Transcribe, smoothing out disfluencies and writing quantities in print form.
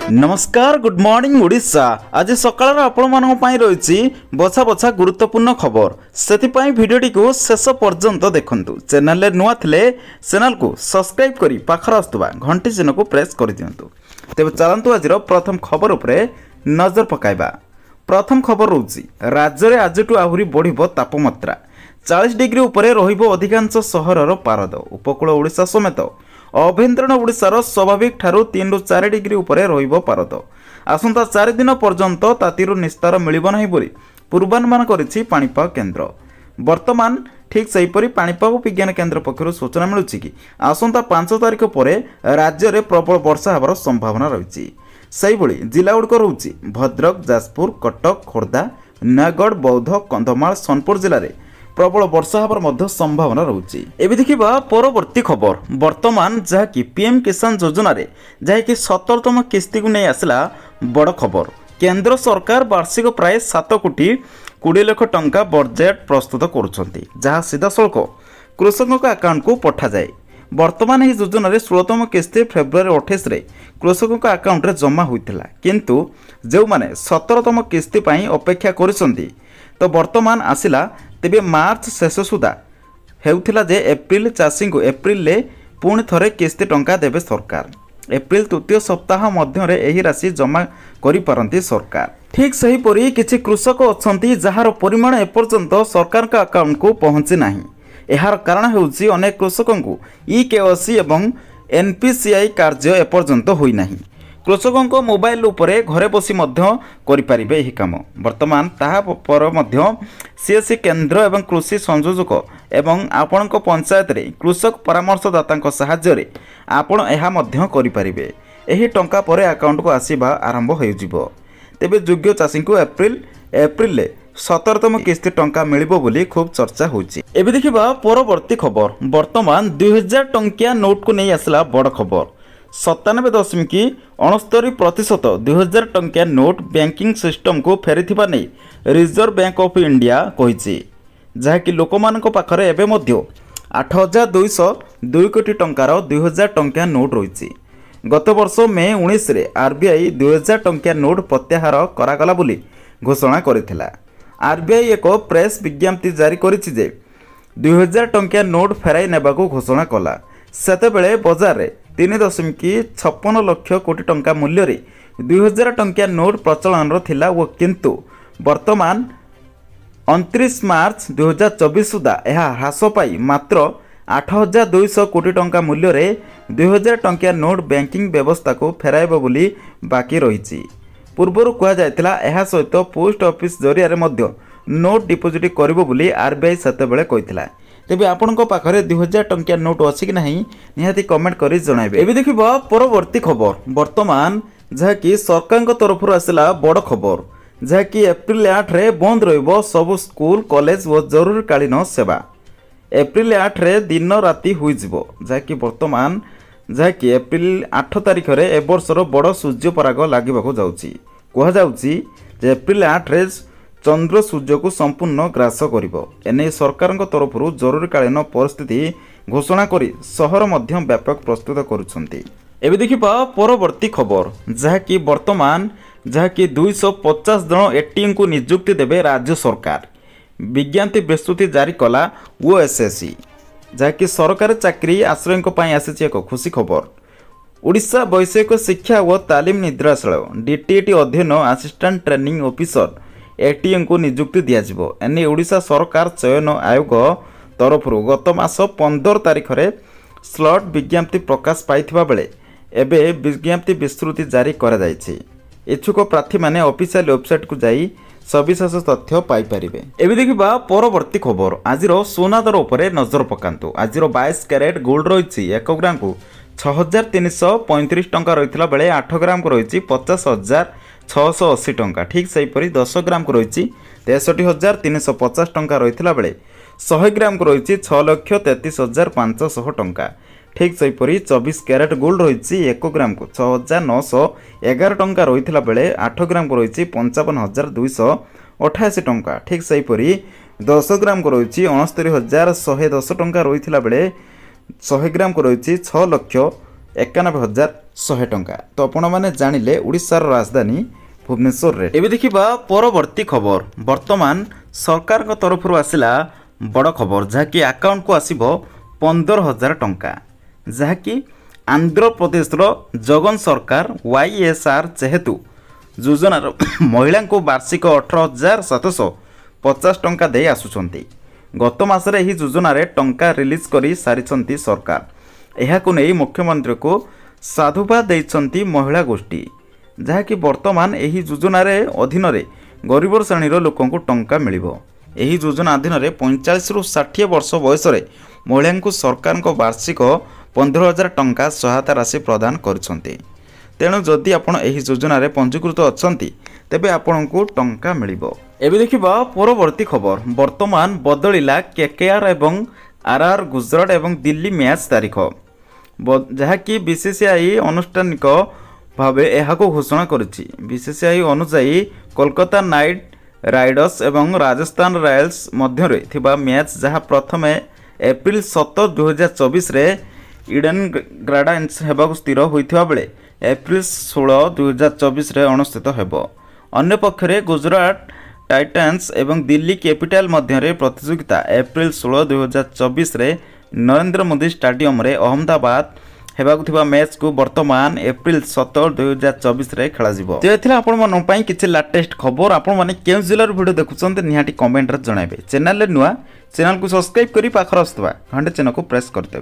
नमस्कार good morning Odisha आज सकाळ आपण मानक पई रहिछि बछा बछा गुरुत्वपूर्ण खबर सेतिपई भिडियोटी को शेष पर्यंत देखंतु चैनल ले नुआ थिले चैनल को सब्सक्राइब करी पाखर आस्तुबा घंटी चिन्ह को प्रेस कर दियंतु। तेबे चलंतु आजिर प्रथम खबर उपरे नजर पकाइबा। प्रथम खबर रहउछि राज्य रे आजटु आहुरी बढ़िबो तापमात्रा 40 डिग्री उपरे रहिबो अधिकांश सहरर पारद उपकूल ओडिशा समेत अभ्यंतरण ओडिशार स्वाभाविक ठारू 3 ରୁ 4 डिग्री उपरे रहिबो पारद। आसंता 4 दिन पर्यंत तातीरु निस्तार मिलिबो नाही बोली पूर्वानुमान करिछि पाणीपाग केन्द्र। वर्तमान ठीक सेहीपरि पाणीपाग विज्ञान केन्द्र पक्षरु सूचना मिलुछि कि आसंता 5 तारिख परे राज्य रे प्रबल वर्षा हेबार संभावना रहिछि। सेहीभଳି जिला गुड़िक रहुछि भद्रक, जाजपुर, कटक, खोर्धा, नयगढ़, बौद्ध, कंधमाल, सोनपुर जिले में प्रबल वर्षा होबार मध्य संभावना रहुछि। एबे देखिबा परवर्ती खबर वर्तमान जहाँकि पीएम किसान योजना रे जहाँकि 17तम किस्ती को नहीं आसला बड़ खबर। केंद्र सरकार वार्षिक प्राय 7 कोटी 20 लाख टंका बजेट प्रस्तुत करुछंती जहाँ सीधा सड़क कृषकों अकाउंट को पठा जाए। वर्तमान यह योजना रे 16तम किस्ती फेब्रुआरी 28 रे कृषकों अकाउंट रे जमा होइथिला किंतु जो माने 17तम किस्ती पई अपेक्षा करिसंती तो वर्तमान आसिला तेबे मार्च शेष सुधा हेउथिला जे एप्रिल चाषी को एप्रिल ले पुणी थरे किस्ती टंका देबे सरकार। एप्रिल तृतीय सप्ताह मध्य रे एही राशि जमा करि पारंती सरकार। ठीक सही परि किछि कृषक अछंती जहार परिमाण एपर्यंत सरकार का अकाउंट को पहुंची नाही। एहार कारण हेउछि अनेक कृषकों को ई-केवाईसी एवं एनपीसीआई कार्य एपर्यंत होई नाही। कृषकों मोबाइल उपरे घरे बसी मध्य करिपारिबे एही काम। वर्तमान ताहा पर मध्य सीएससी केंद्र एवं कृषि संयोजक एवं आपणक पंचायत रे कृषक परामर्शदाता सहाय्य रे आपण एहा मध्य करिपारिबे। एही टंका परे अकाउंट को आसीबा आरंभ होई जिवो। तेबे योग्य चाषी को एप्रिल ले 17तम किस्ती टंका मिलिबो बोली खूब चर्चा होछि। एबे देखिबा परवर्ती खबर वर्तमान 2000 टंकिया नोट को नहीं आसला बड़ खबर। 97.69% 2000 टंकिया नोट बैंकिंग सिस्टम को फेरिथिबा नै रिजर्व बैंक ऑफ इंडिया कहिछि जहाँकि लोकमानक पाखरे एबे मध्य 8202 कोटी टंकार 2000 टंकिया नोट रहिछि। गत वर्ष मे 19 रे आरबीआई 2000 टंकिया नोट प्रत्याहार करागला बोली घोषणा करिथिला। आरबीआई एक प्रेस विज्ञप्ति जारी करिछि जे 2000 टंकिया नोट फेराई नेबाको घोषणा कला। सेतेबेले बाजार रे 3.56 लाख कोटी टंका मूल्य रे 2000 टंकिया नोट प्रचलन थिला वो किंतु वर्तमान 29 मार्च 2024 सुधा यह ह्रास पाई मात्र 8200 कोटी टंका मूल्य रे 2000 टंकिया नोट बैंकिंग व्यवस्था को फेराइब बोली बाकी रही। पूर्वर कह जायतिला एहा सहित पोस्ट ऑफिस जरिया रे मध्य नोट डिपोजिट करिबो बोली आरबीआई सेतेबेले कहिथिला। तेबे आपणको पाखरे 2000 टंकिया नोट अछि कि नहीं निहाती कमेंट करी जणाइबे। एबे देखिबो परवर्ती खबर वर्तमान जहाँकि सरकार तरफ आसला बड़ खबर जहाँकि एप्रिल 8 रे बंद रहिबो सब स्कूल कॉलेज व जरूरीकालीन सेवा। एप्रिल 8 रे दिन राति होई जिवो जहाँकि वर्तमान जहाँकि एप्रिल 8 तारिख रे ए वर्षर बड़ सूर्य पराग लागिबाको जाउछि। कहा जाउछि जे एप्रिल 8 रे चंद्र सूर्य को संपूर्ण ग्रास करिबो। एने सरकार तरफ जरूरीकालीन परिस्थिति घोषणा करी सहर मध्य व्यापक प्रस्तुत करुछंती। एबे देखिबा परवर्ती खबर जहाँकि वर्तमान जहाँकि 250 जन एटीएम को नियुक्ति देबे राज्य सरकार। विज्ञप्ति प्रस्तुति जारी कला ओएसएससी जहाँकि सरकारी चाकरी आश्रयों पई आसीछि एक खुशी खबर। ओडिशा वैषयिक शिक्षा व तालीम निर्देशालय डीटीएटी अध्ययन असिस्टेंट ट्रेनिंग ऑफिसर एटीएम को नियुक्ति दियाजिबो। एने ओडिशा सरकार चयन आयोग तरफ गत मास 15 तारिख रे स्लॉट विज्ञप्ति प्रकाश पाइथिबा बेले एबे विज्ञप्ति विस्तृति जारी करा जायछि। इच्छुक प्रार्थी माने ऑफिशियल वेबसाइट को जाई सविशेष तथ्य पाई परिबे। एबे देखिबा परवर्ती खबर आजिर सोना दर उपरे नजर पकांतु। आजिर 22 कैरेट गोल्ड रहिछि 1 ग्राम को 6335 टंका रहितला बेले 8 ग्राम को रहिछि 50680 टंका। ठीक सेहीपरि 10 ग्राम को रहिछि 63350 टंका रहितला बेले 100 ग्राम को रहिछि 6,33,500 टंका। ठीक सेहीपरि 24 कैरेट गोल्ड रहिछि 1 ग्राम को 6911 टंका रहितला बेले 8 ग्राम को रहिछि 55288 टंका। ठीक सेहीपरि 10 ग्राम को रहिछि 69110 टंका रहितला बेले 100 ग्राम को रहिछि 6,00,000 91,100 टंका। तो आपण मैंने जानिले ओडिशार राजधानी भुवनेश्वर रे। एबे देखिबा परवर्ती खबर। वर्तमान सरकार को तरफ आसिला बड़ खबर जहाँकि अकाउंट को आसिबो 15,000 टंका, जहाँकि आंध्र प्रदेश जगन सरकार YSR जेहेतु योजनार महिला को वार्षिक 18,750 टंका दे आसुचंती। गत मासरे एही योजना रे टंका रिलीज करी सारिचंती सरकार। एहाकु नै मुख्यमंत्री को साधुवाद दैचंती महिला गोष्ठी, जहाँकि वर्तमान एही योजना रे अधीन रे गरीब श्रेणी लोकों को टंका मिलिबो। एही योजना अधीन रे 45 रु 60 वर्ष बयस रे महिला को सरकार को वार्षिक 15,000 टंका सहायता राशि प्रदान करुछंती। तेणु जदि आपण एही योजना रे पंजीकृत अछंती तेबे आपनको टंका मिलिबो। एबे देखिबा परवर्ती खबर। वर्तमान बदलिला KKR एवं RR गुजरात एवं दिल्ली मैच तारीख, जहाँकि BCCI अनुष्ठानिक भावे एहाको घोषणा करिछि। BCCI अनुसायी कोलकाता नाइट राइडर्स एवं राजस्थान रॉयल्स मध्य थिबा मैच जहाँ प्रथमे एप्रिल 17, 2024 रे इडेन गार्डन्स हेबाकु स्थिर होइथिबा बेले एप्रिल 16, 2024 रे अनुष्ठित हेबो। अन्य पक्षरे गुजरात टाइटन्स एवं दिल्ली कैपिटल मध्य प्रतियोगिता एप्रिल 16, 2024 रे नरेंद्र मोदी स्टेडियम रे अहमदाबाद हेबाकु थिबा मैच को वर्तमान एप्रिल 17, 2024 रे खेला जिवो। तो एथिला आपण मन पई किछि लेटेस्ट खबर आपण माने केउ जिल्लार वीडियो देखुछन्ते निहाटी कमेंट रे जणाइबे। चैनल रे नुआ चैनल को सब्सक्राइब करी पाखर आस्तबा घंटे चिन्ह को प्रेस करते।